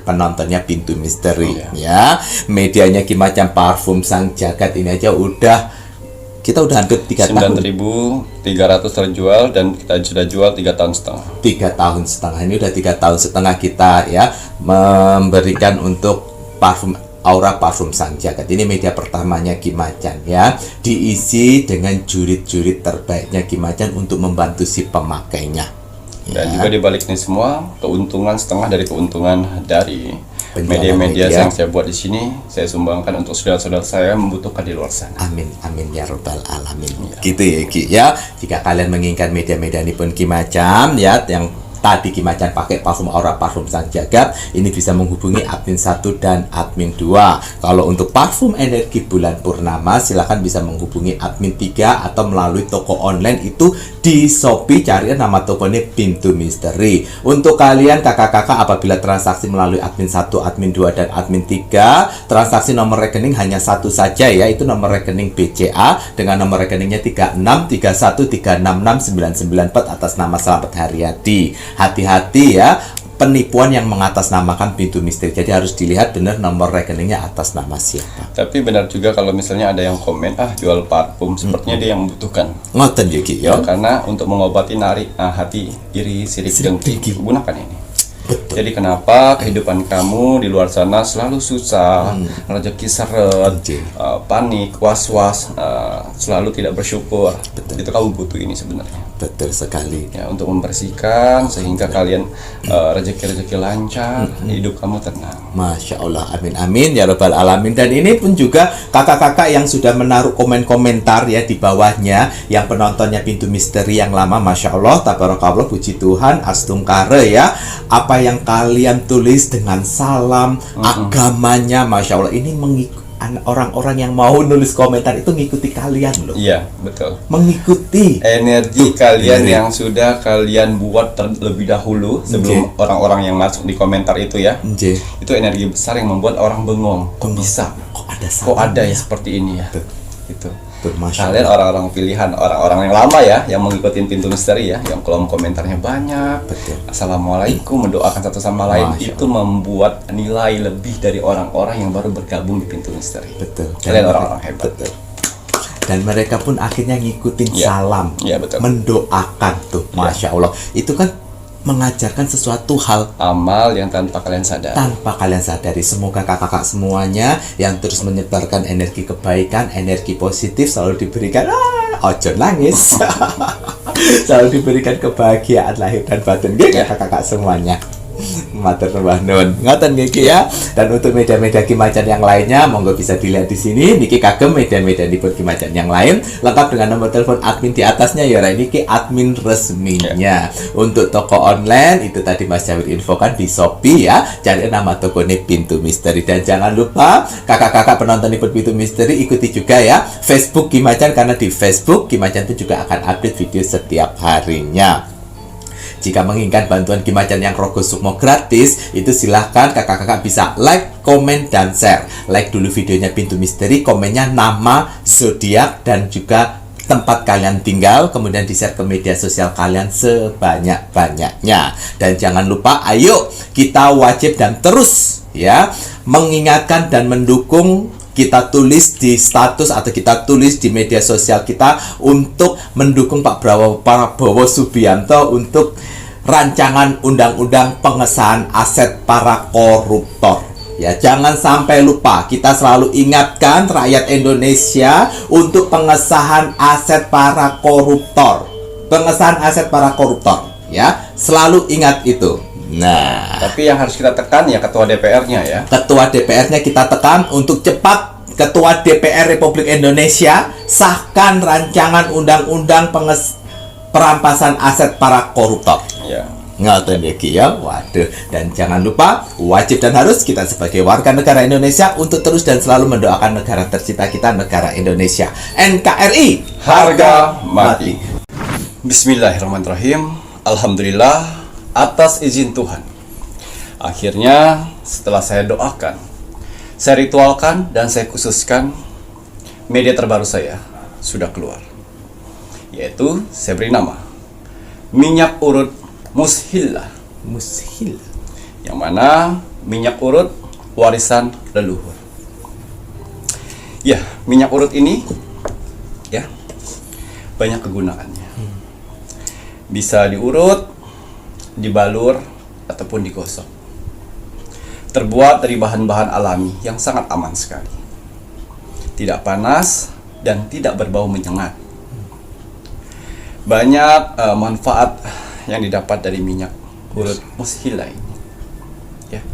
penontonnya Pintu Misteri ya. Medianya Ki Macam Parfum Sang Jagat ini aja kita udah hampir 3 tahun. 9.300 terjual dan kita sudah jual 3 tahun setengah. 3 tahun setengah, ini udah 3 tahun setengah kita ya memberikan untuk parfum Aura Parfum Sang Jagat. Ini media pertamanya Ki Macam ya, diisi dengan jurit-jurit terbaiknya Ki Macam untuk membantu si pemakainya. Dan juga dibalik ini semua, keuntungan setengah dari keuntungan dari media-media yang saya buat di sini, saya sumbangkan untuk saudara-saudara saya yang membutuhkan di luar sana. Amin, amin ya robbal alamin. Gitu ya Ki ya. Jika kalian menginginkan media-media ini pun Ki Macam ya, yang tadi Ki Macam pakai parfum Aura Parfum Sang Jagat, ini bisa menghubungi admin 1 dan admin 2. Kalau untuk parfum energi bulan purnama, silakan bisa menghubungi admin 3 atau melalui toko online itu di Shopee, cari nama tokonya Pintu Misteri. Untuk kalian kakak-kakak apabila transaksi melalui admin 1, admin 2 dan admin 3, transaksi nomor rekening hanya satu saja ya, itu nomor rekening BCA dengan nomor rekeningnya 3631366994 atas nama Selamat Haryadi. Hati-hati ya, penipuan yang mengatasnamakan Pintu Misteri. Jadi harus dilihat benar nomor rekeningnya atas nama siapa. Tapi benar juga kalau misalnya ada yang komen, jual parfum, sepertinya dia yang membutuhkan. Ngoten ya Ki ya. Karena untuk mengobati hati iri, sirik, dengki, gunakan ini. Betul. Jadi kenapa kehidupan kamu di luar sana selalu susah, rezeki seret, panik, was-was, selalu tidak bersyukur. Betul. Itu kamu butuh ini sebenarnya. Betul sekali. Ya, untuk membersihkan sehingga kalian rezeki-rezeki lancar, hidup kamu tenang. Masya Allah, amin amin ya robbal alamin. Dan ini pun juga kakak-kakak yang sudah menaruh komentar ya di bawahnya, yang penontonnya Pintu Misteri yang lama, Masya Allah, tabarakallah, puji Tuhan, astungkare ya. Apa yang kalian tulis dengan salam agamanya, Masya Allah, ini orang-orang yang mau nulis komentar itu ngikuti kalian loh. Iya, betul. Mengikuti energi kalian yang sudah kalian buat terlebih dahulu sebelum orang-orang yang masuk di komentar itu ya. Itu energi besar yang membuat orang bengong. Kok bisa? Kok ada ya seperti ini ya? Gitu. Kalian orang-orang pilihan, orang-orang yang lama ya, yang mengikuti Pintu Misteri ya, yang kolom komentarnya banyak. Assalamualaikum, mendoakan satu sama lain, itu membuat nilai lebih dari orang-orang yang baru bergabung di Pintu Misteri. Betul. Kalian orang-orang hebat. Betul. Dan mereka pun akhirnya ngikutin salam, betul. Mendoakan tuh, Masya Allah. Itu kan mengajarkan sesuatu hal amal yang tanpa kalian sadari. tanpa kalian sadari. Semoga kakak-kakak semuanya yang terus menyebarkan energi kebaikan, energi positif selalu diberikan ojo nangis selalu diberikan kebahagiaan lahir dan batin kakak-kakak semuanya. Matur nuwun ngoten nggih ya. Dan untuk media-media Ki Macan yang lainnya monggo bisa dilihat di sini. Niki kagem media-media Ki Macan yang lain lengkap dengan nomor telepon admin di atasnya ya. Niki admin resminya. Untuk toko online itu tadi Mas Jawir infokan di Shopee ya. Cari nama tokonya Pintu Misteri. Dan jangan lupa kakak-kakak penonton Pintu Misteri ikuti juga ya Facebook Ki Macan, karena di Facebook Ki Macan itu juga akan update video setiap harinya. Jika menginginkan bantuan Ki Macan yang Rogo Sukmo gratis, itu silahkan kakak-kakak bisa like, komen, dan share. Like dulu videonya Pintu Misteri, komennya nama, zodiak, dan juga tempat kalian tinggal, kemudian di-share ke media sosial kalian sebanyak-banyaknya. Dan jangan lupa, ayo kita wajib dan terus ya mengingatkan dan mendukung. Kita tulis di status atau kita tulis di media sosial kita untuk mendukung Pak Prabowo Subianto untuk rancangan undang-undang pengesahan aset para koruptor. Ya, jangan sampai lupa, kita selalu ingatkan rakyat Indonesia untuk pengesahan aset para koruptor. Pengesahan aset para koruptor, ya. Selalu ingat itu. Nah, tapi yang harus kita tekan ya ketua DPR-nya ya. Ketua DPR-nya kita tekan untuk cepat Ketua DPR Republik Indonesia sahkan rancangan undang-undang perampasan aset para koruptor. Ya. Ngoten iki ya. Waduh, dan jangan lupa wajib dan harus kita sebagai warga negara Indonesia untuk terus dan selalu mendoakan negara tercinta kita, negara Indonesia. NKRI Harga mati. Bismillahirrahmanirrahim. Alhamdulillah atas izin Tuhan. Akhirnya setelah saya doakan, saya ritualkan dan saya khususkan, media terbaru saya sudah keluar. Yaitu saya beri nama minyak urut Mushillah. Yang mana minyak urut warisan leluhur. Ya, minyak urut ini ya banyak kegunaannya. Bisa diurut, dibalur, ataupun digosok. Terbuat dari bahan-bahan alami yang sangat aman sekali. Tidak panas dan tidak berbau menyengat. Banyak manfaat yang didapat dari minyak urut Mushillah ini. Ya.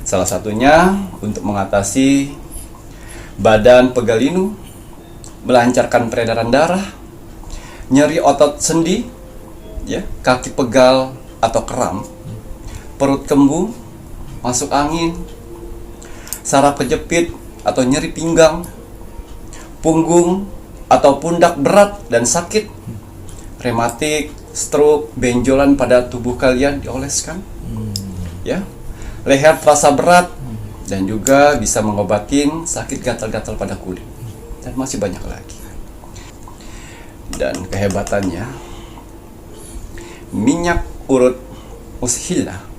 Salah satunya untuk mengatasi badan pegalinu, melancarkan peredaran darah, nyeri otot sendi, ya, kaki pegal atau kram, perut kembung, masuk angin, saraf kejepit atau nyeri pinggang, punggung atau pundak berat dan sakit, rematik, stroke, benjolan pada tubuh kalian dioleskan, ya, leher terasa berat, dan juga bisa mengobatin sakit gatal-gatal pada kulit, dan masih banyak lagi. Dan kehebatannya, minyak urut Mushillah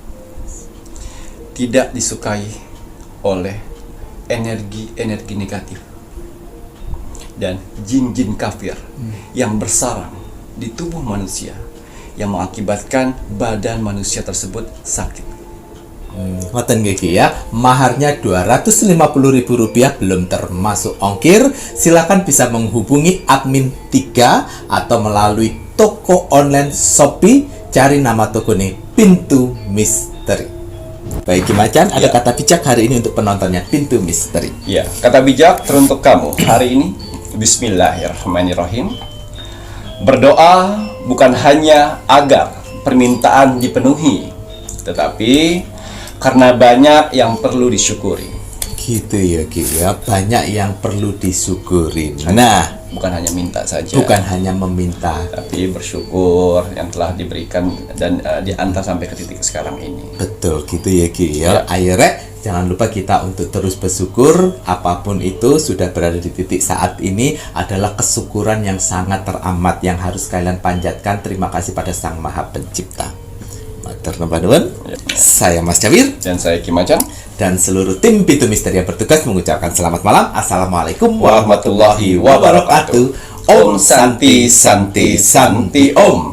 tidak disukai oleh energi-energi negatif dan jin-jin kafir yang bersarang di tubuh manusia yang mengakibatkan badan manusia tersebut sakit. Ngoten nggih ya, maharnya Rp250.000 belum termasuk ongkir. Silakan bisa menghubungi admin 3 atau melalui toko online Shopee, cari nama toko ini Pintu Misteri. Baik Ki Macan, ada kata bijak hari ini untuk penontonnya Pintu Misteri. Ya, kata bijak teruntuk kamu hari ini. Bismillahirrahmanirrahim. Berdoa bukan hanya agar permintaan dipenuhi, tetapi karena banyak yang perlu disyukuri. Gitu ya Ki ya, banyak yang perlu disyukuri. Nah, bukan hanya minta saja, bukan hanya meminta, tapi bersyukur yang telah diberikan dan diantar sampai ke titik sekarang ini. Betul gitu ya Ki ya. Ayo Rek, jangan lupa kita untuk terus bersyukur. Apapun itu sudah berada di titik saat ini adalah kesyukuran yang sangat teramat yang harus kalian panjatkan. Terima kasih pada Sang Maha Pencipta. Matur nuwun. Saya Mas Jawir dan saya Ki Macan dan seluruh tim Pintu Misteri yang bertugas mengucapkan selamat malam. Assalamualaikum warahmatullahi wabarakatuh. Om Santi Santi Santi Om.